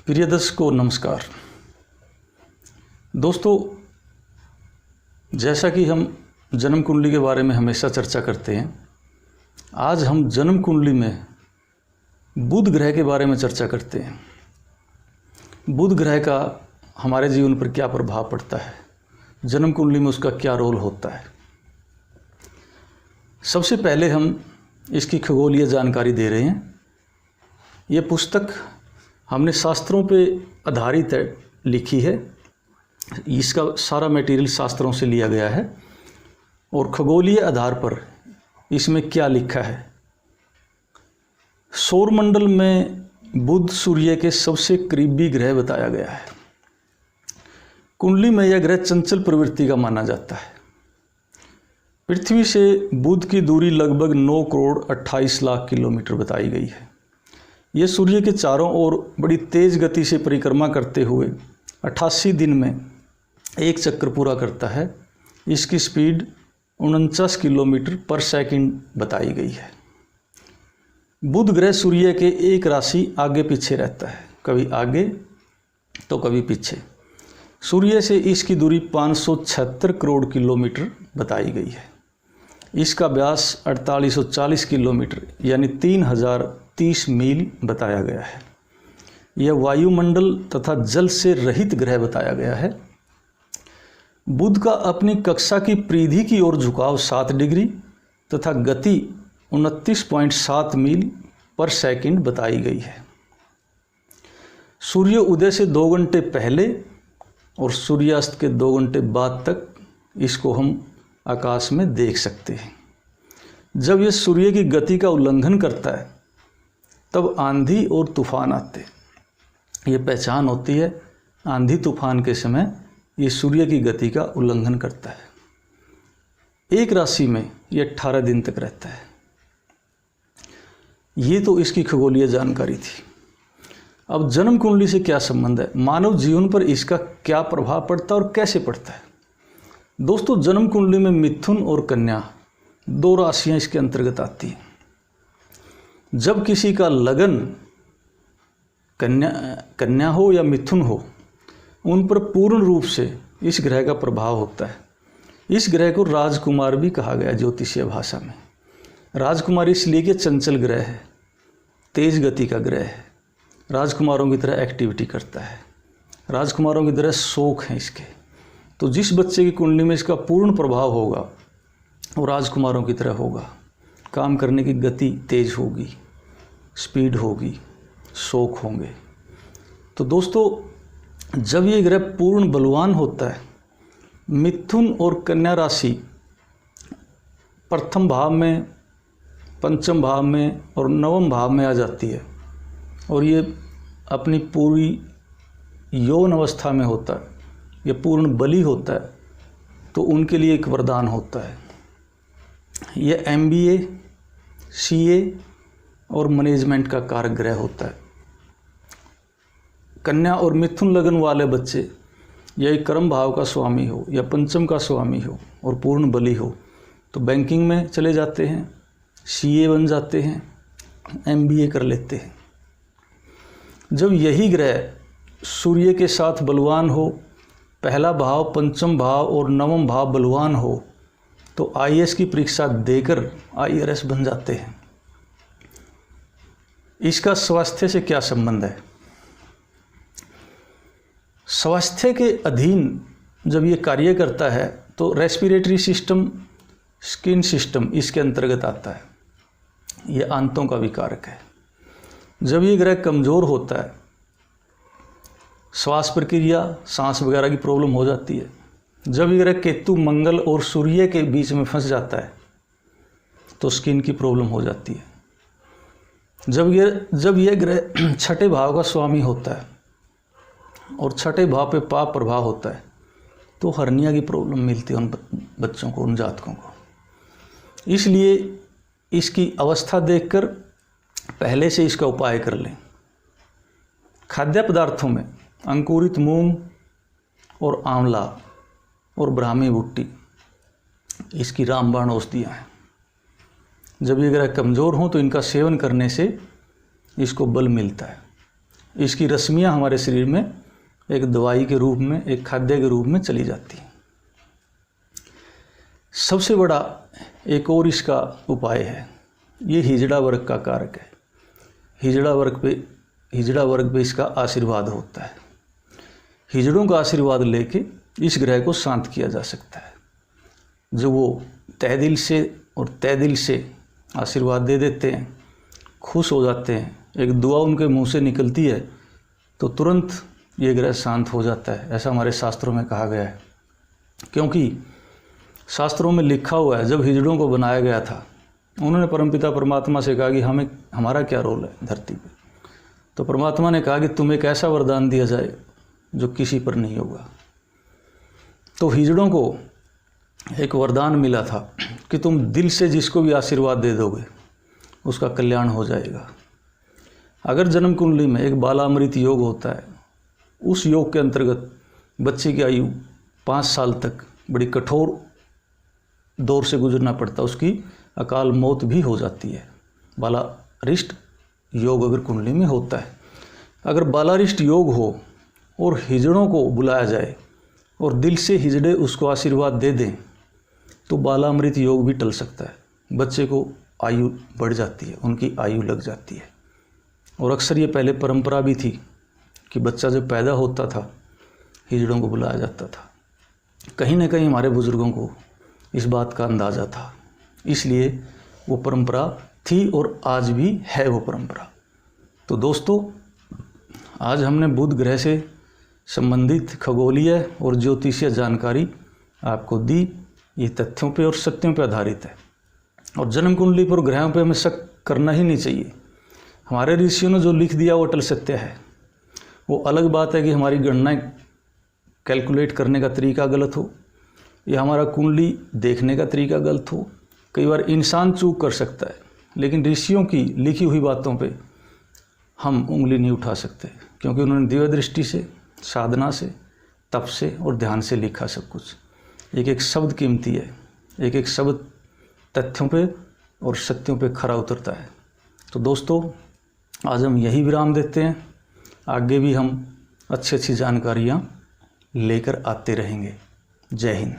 प्रिय दर्शकों नमस्कार। दोस्तों, जैसा कि हम जन्म कुंडली के बारे में हमेशा चर्चा करते हैं, आज हम जन्म कुंडली में बुध ग्रह के बारे में चर्चा करते हैं। बुध ग्रह का हमारे जीवन पर क्या प्रभाव पड़ता है, जन्म कुंडली में उसका क्या रोल होता है। सबसे पहले हम इसकी खगोलीय जानकारी दे रहे हैं। ये पुस्तक हमने शास्त्रों पे आधारित लिखी है। इसका सारा मटेरियल शास्त्रों से लिया गया है और खगोलीय आधार पर इसमें क्या लिखा है। सौरमंडल में बुध सूर्य के सबसे करीबी ग्रह बताया गया है। कुंडली में यह ग्रह चंचल प्रवृत्ति का माना जाता है। पृथ्वी से बुध की दूरी लगभग 9 करोड़ 28 लाख किलोमीटर बताई गई है। यह सूर्य के चारों ओर बड़ी तेज गति से परिक्रमा करते हुए 88 दिन में एक चक्कर पूरा करता है। इसकी स्पीड 49 किलोमीटर पर सेकंड बताई गई है। बुध ग्रह सूर्य के एक राशि आगे पीछे रहता है, कभी आगे तो कभी पीछे। सूर्य से इसकी दूरी 576 करोड़ किलोमीटर बताई गई है। इसका व्यास 4840 किलोमीटर यानी 3030 मील बताया गया है। यह वायुमंडल तथा जल से रहित ग्रह बताया गया है। बुध का अपनी कक्षा की परिधि की ओर झुकाव 7 डिग्री तथा गति 29.7 मील पर सेकंड बताई गई है। सूर्य उदय से 2 घंटे पहले और सूर्यास्त के 2 घंटे बाद तक इसको हम आकाश में देख सकते हैं। जब यह सूर्य की गति का उल्लंघन करता है तब आंधी और तूफान आते हैं। ये पहचान होती है, आंधी तूफान के समय ये सूर्य की गति का उल्लंघन करता है। एक राशि में ये 18 दिन तक रहता है। ये तो इसकी खगोलीय जानकारी थी। अब जन्म कुंडली से क्या संबंध है, मानव जीवन पर इसका क्या प्रभाव पड़ता है और कैसे पड़ता है। दोस्तों, जन्म कुंडली में मिथुन और कन्या 2 राशियां इसके अंतर्गत आती हैं। जब किसी का लगन कन्या हो या मिथुन हो, उन पर पूर्ण रूप से इस ग्रह का प्रभाव होता है। इस ग्रह को राजकुमार भी कहा गया ज्योतिषीय भाषा में। राजकुमार इसलिए कि चंचल ग्रह है, तेज गति का ग्रह है, राजकुमारों की तरह एक्टिविटी करता है, राजकुमारों की तरह शौक हैं इसके। तो जिस बच्चे की कुंडली में इसका पूर्ण प्रभाव होगा वो राजकुमारों की तरह होगा। काम करने की गति तेज होगी, स्पीड होगी, शौक होंगे। तो दोस्तों, जब ये ग्रह पूर्ण बलवान होता है, मिथुन और कन्या राशि प्रथम भाव में, पंचम भाव में और नवम भाव में आ जाती है और ये अपनी पूरी यौन अवस्था में होता है, ये पूर्ण बली होता है, तो उनके लिए एक वरदान होता है। ये MBA, CA और मैनेजमेंट का कारक ग्रह होता है। कन्या और मिथुन लगन वाले बच्चे या एक कर्म भाव का स्वामी हो या पंचम का स्वामी हो और पूर्ण बली हो तो बैंकिंग में चले जाते हैं, CA बन जाते हैं, MBA कर लेते हैं। जब यही ग्रह सूर्य के साथ बलवान हो, पहला भाव, पंचम भाव और नवम भाव बलवान हो, तो IAS की परीक्षा देकर IRS बन जाते हैं। इसका स्वास्थ्य से क्या संबंध है। स्वास्थ्य के अधीन जब ये कार्य करता है तो रेस्पिरेटरी सिस्टम, स्किन सिस्टम इसके अंतर्गत आता है। ये आंतों का विकारक है। जब ये ग्रह कमज़ोर होता है, श्वास प्रक्रिया, सांस वगैरह की प्रॉब्लम हो जाती है। जब ये ग्रह केतु, मंगल और सूर्य के बीच में फंस जाता है तो स्किन की प्रॉब्लम हो जाती है। जब यह ग्रह छठे भाव का स्वामी होता है और छठे भाव पे पाप प्रभाव होता है तो हर्निया की प्रॉब्लम मिलती है उन बच्चों को, उन जातकों को। इसलिए इसकी अवस्था देखकर पहले से इसका उपाय कर लें। खाद्य पदार्थों में अंकुरित मूंग और आंवला और ब्राह्मी भुट्टी इसकी रामबाण औषधियाँ हैं। जब ये ग्रह कमज़ोर हों तो इनका सेवन करने से इसको बल मिलता है। इसकी रश्मियाँ हमारे शरीर में एक दवाई के रूप में, एक खाद्य के रूप में चली जाती हैं। सबसे बड़ा एक और इसका उपाय है, ये हिजड़ा वर्ग का कारक है। हिजड़ा वर्ग पे इसका आशीर्वाद होता है। हिजड़ों का आशीर्वाद लेके इस ग्रह को शांत किया जा सकता है। जो वो तहे दिल से आशीर्वाद दे देते हैं, खुश हो जाते हैं, एक दुआ उनके मुंह से निकलती है तो तुरंत ये ग्रह शांत हो जाता है। ऐसा हमारे शास्त्रों में कहा गया है। क्योंकि शास्त्रों में लिखा हुआ है, जब हिजड़ों को बनाया गया था उन्होंने परमपिता परमात्मा से कहा कि हमारा क्या रोल है धरती पे। तो परमात्मा ने कहा कि तुम्हें एक ऐसा वरदान दिया जाए जो किसी पर नहीं होगा। तो हिजड़ों को एक वरदान मिला था कि तुम दिल से जिसको भी आशीर्वाद दे दोगे उसका कल्याण हो जाएगा। अगर जन्म कुंडली में एक बालामृत योग होता है, उस योग के अंतर्गत बच्चे की आयु 5 साल तक बड़ी कठोर दौर से गुजरना पड़ता है, उसकी अकाल मौत भी हो जाती है। बालारिष्ट योग अगर कुंडली में होता है, अगर बालारिष्ट योग हो और हिजड़ों को बुलाया जाए और दिल से हिजड़े उसको आशीर्वाद दे दें तो बालामृत योग भी टल सकता है। बच्चे को आयु बढ़ जाती है, उनकी आयु लग जाती है। और अक्सर ये पहले परंपरा भी थी कि बच्चा जब पैदा होता था हिजड़ों को बुलाया जाता था। कहीं ना कहीं हमारे बुज़ुर्गों को इस बात का अंदाज़ा था, इसलिए वो परंपरा थी और आज भी है वो परंपरा। तो दोस्तों, आज हमने बुध ग्रह से संबंधित खगोलीय और ज्योतिषीय जानकारी आपको दी। ये तथ्यों पे और सत्यों पे आधारित है और जन्म कुंडली पर ग्रहों पे हमें शक करना ही नहीं चाहिए। हमारे ऋषियों ने जो लिख दिया वो अटल सत्य है। वो अलग बात है कि हमारी गणनाएं कैलकुलेट करने का तरीका गलत हो या हमारा कुंडली देखने का तरीका गलत हो। कई बार इंसान चूक कर सकता है, लेकिन ऋषियों की लिखी हुई बातों पे हम उंगली नहीं उठा सकते, क्योंकि उन्होंने दिव्य दृष्टि से, साधना से, तप से और ध्यान से लिखा सब कुछ। एक एक शब्द कीमती है, एक एक शब्द तथ्यों पे और सत्यों पे खरा उतरता है। तो दोस्तों, आज हम यही विराम देते हैं। आगे भी हम अच्छी जानकारियाँ लेकर आते रहेंगे। जय हिंद।